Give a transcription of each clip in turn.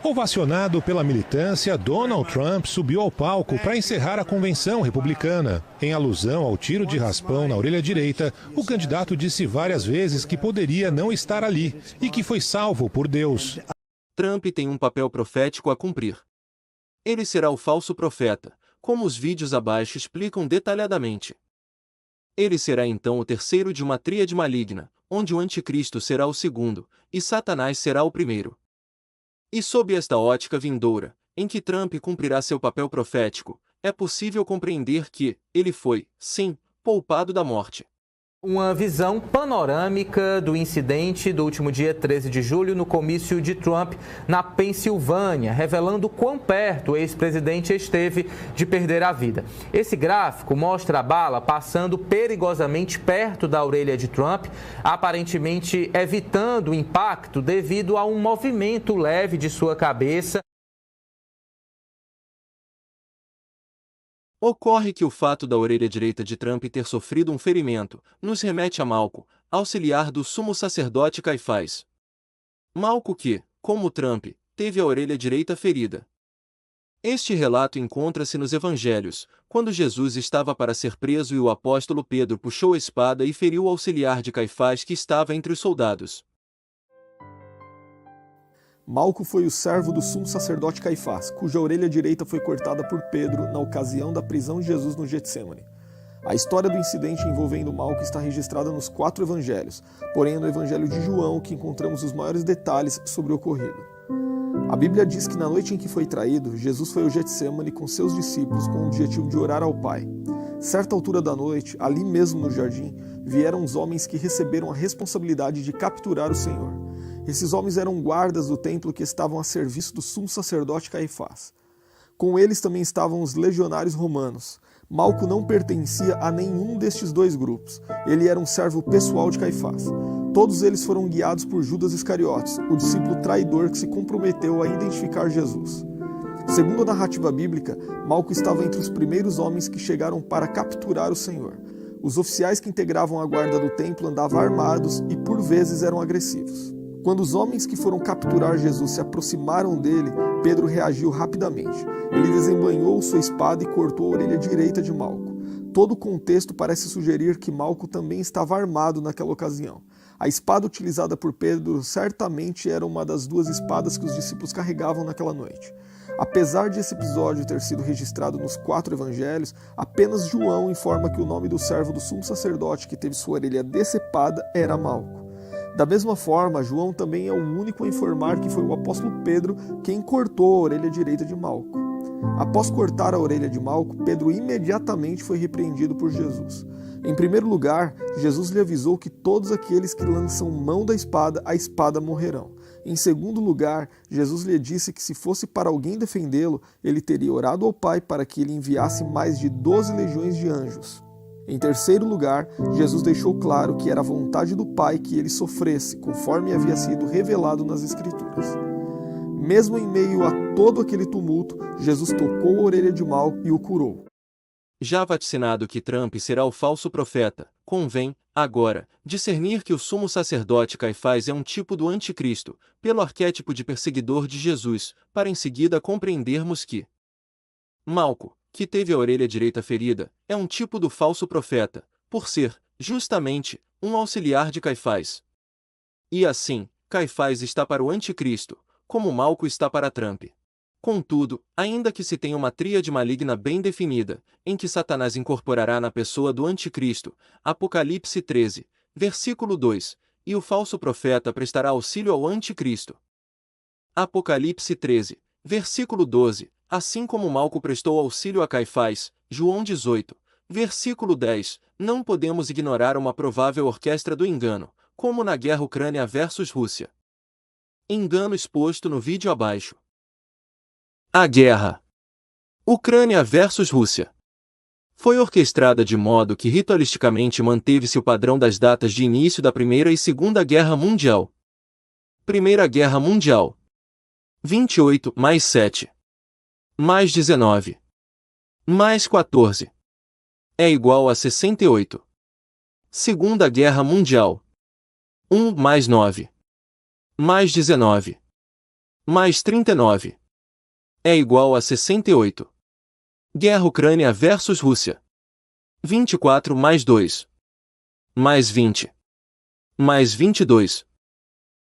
Ovacionado pela militância, Donald Trump subiu ao palco para encerrar a convenção republicana. Em alusão ao tiro de raspão na orelha direita, o candidato disse várias vezes que poderia não estar ali e que foi salvo por Deus. Trump tem um papel profético a cumprir. Ele será o falso profeta, como os vídeos abaixo explicam detalhadamente. Ele será então o terceiro de uma tríade maligna, onde o anticristo será o segundo, e Satanás será o primeiro. E sob esta ótica vindoura, em que Trump cumprirá seu papel profético, é possível compreender que ele foi, sim, poupado da morte. Uma visão panorâmica do incidente do último dia 13 de julho no comício de Trump na Pensilvânia, revelando quão perto o ex-presidente esteve de perder a vida. Esse gráfico mostra a bala passando perigosamente perto da orelha de Trump, aparentemente evitando o impacto devido a um movimento leve de sua cabeça. Ocorre que o fato da orelha direita de Trump ter sofrido um ferimento nos remete a Malco, auxiliar do sumo sacerdote Caifás. Malco que, como Trump, teve a orelha direita ferida. Este relato encontra-se nos evangelhos, quando Jesus estava para ser preso e o apóstolo Pedro puxou a espada e feriu o auxiliar de Caifás que estava entre os soldados. Malco foi o servo do sumo sacerdote Caifás, cuja orelha direita foi cortada por Pedro na ocasião da prisão de Jesus no Getsêmani. A história do incidente envolvendo Malco está registrada nos 4 evangelhos, porém é no evangelho de João que encontramos os maiores detalhes sobre o ocorrido. A Bíblia diz que na noite em que foi traído, Jesus foi ao Getsêmani com seus discípulos com o objetivo de orar ao Pai. Certa altura da noite, ali mesmo no jardim, vieram os homens que receberam a responsabilidade de capturar o Senhor. Esses homens eram guardas do templo que estavam a serviço do sumo sacerdote Caifás. Com eles também estavam os legionários romanos. Malco não pertencia a nenhum destes 2 grupos. Ele era um servo pessoal de Caifás. Todos eles foram guiados por Judas Iscariotes, o discípulo traidor que se comprometeu a identificar Jesus. Segundo a narrativa bíblica, Malco estava entre os primeiros homens que chegaram para capturar o Senhor. Os oficiais que integravam a guarda do templo andavam armados e por vezes eram agressivos. Quando os homens que foram capturar Jesus se aproximaram dele, Pedro reagiu rapidamente. Ele desembainhou sua espada e cortou a orelha direita de Malco. Todo o contexto parece sugerir que Malco também estava armado naquela ocasião. A espada utilizada por Pedro certamente era uma das 2 espadas que os discípulos carregavam naquela noite. Apesar de esse episódio ter sido registrado nos 4 evangelhos, apenas João informa que o nome do servo do sumo sacerdote que teve sua orelha decepada era Malco. Da mesma forma, João também é o único a informar que foi o apóstolo Pedro quem cortou a orelha direita de Malco. Após cortar a orelha de Malco, Pedro imediatamente foi repreendido por Jesus. Em primeiro lugar, Jesus lhe avisou que todos aqueles que lançam mão da espada, a espada morrerão. Em segundo lugar, Jesus lhe disse que se fosse para alguém defendê-lo, ele teria orado ao Pai para que ele enviasse mais de 12 legiões de anjos. Em terceiro lugar, Jesus deixou claro que era a vontade do Pai que ele sofresse, conforme havia sido revelado nas Escrituras. Mesmo em meio a todo aquele tumulto, Jesus tocou a orelha de Malco e o curou. Já vaticinado que Trump será o falso profeta, convém, agora, discernir que o sumo sacerdote Caifás é um tipo do anticristo, pelo arquétipo de perseguidor de Jesus, para em seguida compreendermos que Malco, que teve a orelha direita ferida, é um tipo do falso profeta, por ser, justamente, um auxiliar de Caifás. E assim, Caifás está para o anticristo, como Malco está para Trump. Contudo, ainda que se tenha uma tríade maligna bem definida, em que Satanás incorporará na pessoa do anticristo, Apocalipse 13, versículo 2, e o falso profeta prestará auxílio ao anticristo. Apocalipse 13, versículo 12, assim como Malco prestou auxílio a Caifás, João 18, versículo 10, não podemos ignorar uma provável orquestra do engano, como na guerra Ucrânia versus Rússia. Engano exposto no vídeo abaixo. A guerra Ucrânia versus Rússia foi orquestrada de modo que ritualisticamente manteve-se o padrão das datas de início da Primeira e Segunda Guerra Mundial. Primeira Guerra Mundial 28 mais 7 mais 19 mais 14 é igual a 68. Segunda Guerra Mundial 1 mais 9 mais 19 mais 39 é igual a 68. Guerra Ucrânia versus Rússia. 24 mais 2 mais 20 mais 22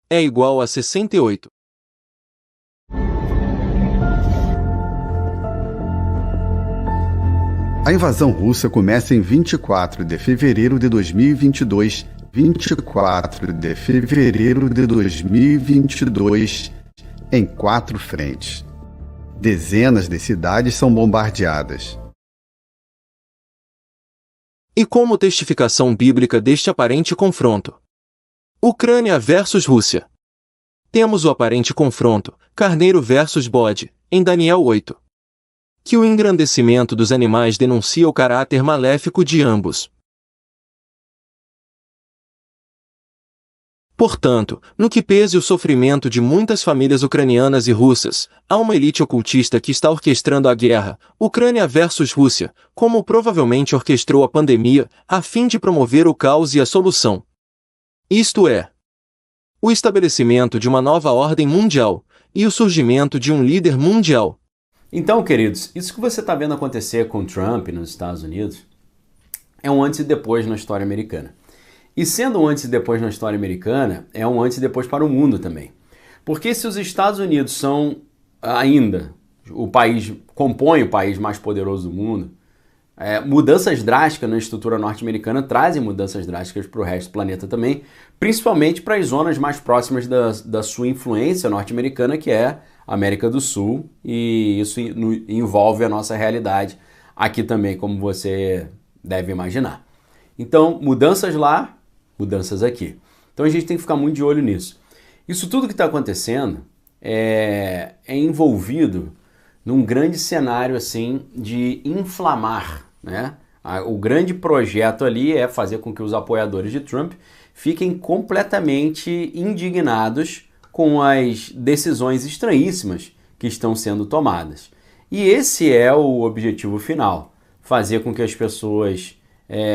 é igual a 68. A invasão russa começa em 24 de fevereiro de 2022. 24 de fevereiro de 2022, em 4 frentes. Dezenas de cidades são bombardeadas. E como testificação bíblica deste aparente confronto? Ucrânia versus Rússia. Temos o aparente confronto, carneiro versus bode, em Daniel 8. Que o engrandecimento dos animais denuncia o caráter maléfico de ambos. Portanto, no que pese o sofrimento de muitas famílias ucranianas e russas, há uma elite ocultista que está orquestrando a guerra, Ucrânia versus Rússia, como provavelmente orquestrou a pandemia, a fim de promover o caos e a solução. Isto é, o estabelecimento de uma nova ordem mundial e o surgimento de um líder mundial. Então, queridos, isso que você está vendo acontecer com Trump nos Estados Unidos é um antes e depois na história americana. E sendo um antes e depois na história americana, é um antes e depois para o mundo também. Porque se os Estados Unidos são ainda compõem o país mais poderoso do mundo, mudanças drásticas na estrutura norte-americana trazem mudanças drásticas para o resto do planeta também, principalmente para as zonas mais próximas da sua influência norte-americana, que é a América do Sul, e isso envolve a nossa realidade aqui também, como você deve imaginar. Então, mudanças lá, mudanças aqui. Então a gente tem que ficar muito de olho nisso. Isso tudo que está acontecendo é envolvido num grande cenário assim de inflamar, né? O grande projeto ali é fazer com que os apoiadores de Trump fiquem completamente indignados com as decisões estranhíssimas que estão sendo tomadas. E esse é o objetivo final, fazer com que as pessoas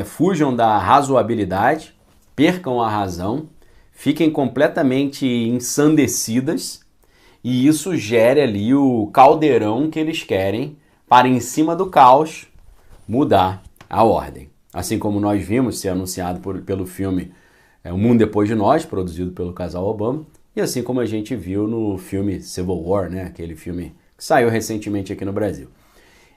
fujam da razoabilidade, percam a razão, fiquem completamente ensandecidas, e isso gere ali o caldeirão que eles querem para, em cima do caos, mudar a ordem. Assim como nós vimos ser anunciado pelo filme O Mundo Depois de Nós, produzido pelo casal Obama, e assim como a gente viu no filme Civil War, né? Aquele filme que saiu recentemente aqui no Brasil.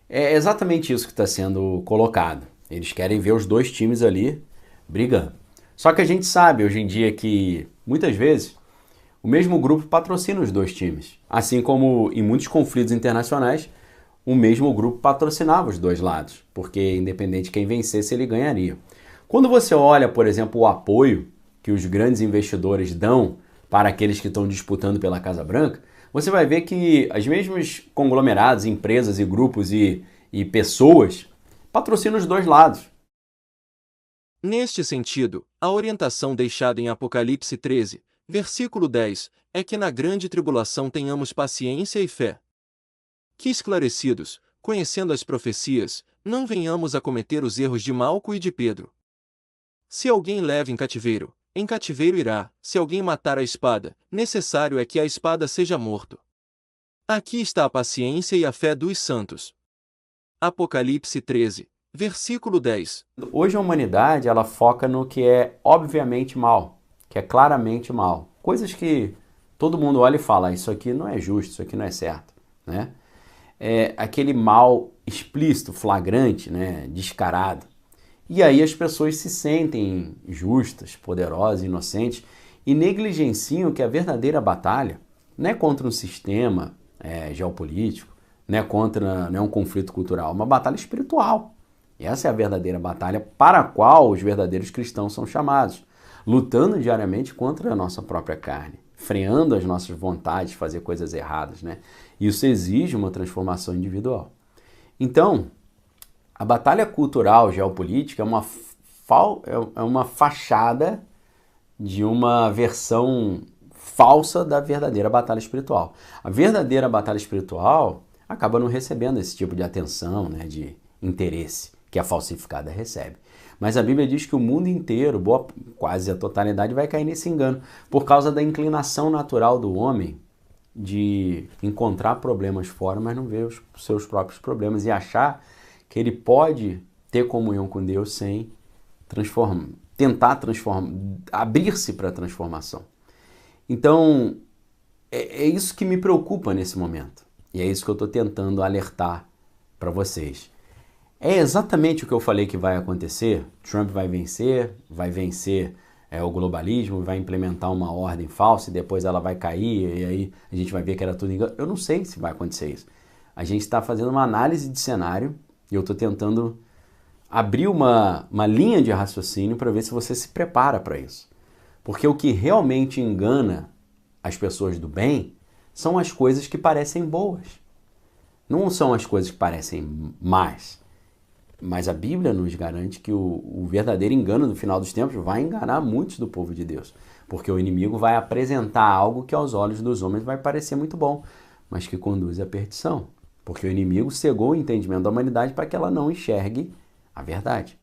É exatamente isso que está sendo colocado. Eles querem ver os dois times ali brigando. Só que a gente sabe hoje em dia que, muitas vezes, o mesmo grupo patrocina os dois times. Assim como em muitos conflitos internacionais, o mesmo grupo patrocinava os dois lados, porque independente de quem vencesse, ele ganharia. Quando você olha, por exemplo, o apoio que os grandes investidores dão para aqueles que estão disputando pela Casa Branca, você vai ver que os mesmos conglomerados, empresas e grupos e pessoas patrocinam os dois lados. Neste sentido, a orientação deixada em Apocalipse 13, versículo 10, é que na grande tribulação tenhamos paciência e fé. Que esclarecidos, conhecendo as profecias, não venhamos a cometer os erros de Malco e de Pedro. Se alguém leva em cativeiro irá, se alguém matar a espada, necessário é que a espada seja morto. Aqui está a paciência e a fé dos santos. Apocalipse 13, versículo 10. Hoje a humanidade ela foca no que é obviamente mal, que é claramente mal. Coisas que todo mundo olha e fala, isso aqui não é justo, isso aqui não é certo, né? É aquele mal explícito, flagrante, né? Descarado. E aí as pessoas se sentem justas, poderosas, inocentes e negligenciam que a verdadeira batalha não é contra um sistema geopolítico, não é contra um conflito cultural, é uma batalha espiritual. E essa é a verdadeira batalha para a qual os verdadeiros cristãos são chamados, lutando diariamente contra a nossa própria carne, freando as nossas vontades de fazer coisas erradas, né? Isso exige uma transformação individual. Então, a batalha cultural geopolítica é uma fachada de uma versão falsa da verdadeira batalha espiritual. A verdadeira batalha espiritual acaba não recebendo esse tipo de atenção, né, de interesse que a falsificada recebe. Mas a Bíblia diz que o mundo inteiro, quase a totalidade, vai cair nesse engano, por causa da inclinação natural do homem de encontrar problemas fora, mas não ver os seus próprios problemas e achar que ele pode ter comunhão com Deus sem tentar abrir-se para a transformação. Então, é isso que me preocupa nesse momento. E é isso que eu estou tentando alertar para vocês. É exatamente o que eu falei que vai acontecer. Trump vai vencer o globalismo, vai implementar uma ordem falsa e depois ela vai cair e aí a gente vai ver que era tudo engano. Eu não sei se vai acontecer isso. A gente está fazendo uma análise de cenário e eu estou tentando abrir uma linha de raciocínio para ver se você se prepara para isso. Porque o que realmente engana as pessoas do bem são as coisas que parecem boas. Não são as coisas que parecem más. Mas a Bíblia nos garante que o verdadeiro engano no final dos tempos vai enganar muitos do povo de Deus. Porque o inimigo vai apresentar algo que aos olhos dos homens vai parecer muito bom, mas que conduz à perdição. Porque o inimigo cegou o entendimento da humanidade para que ela não enxergue a verdade.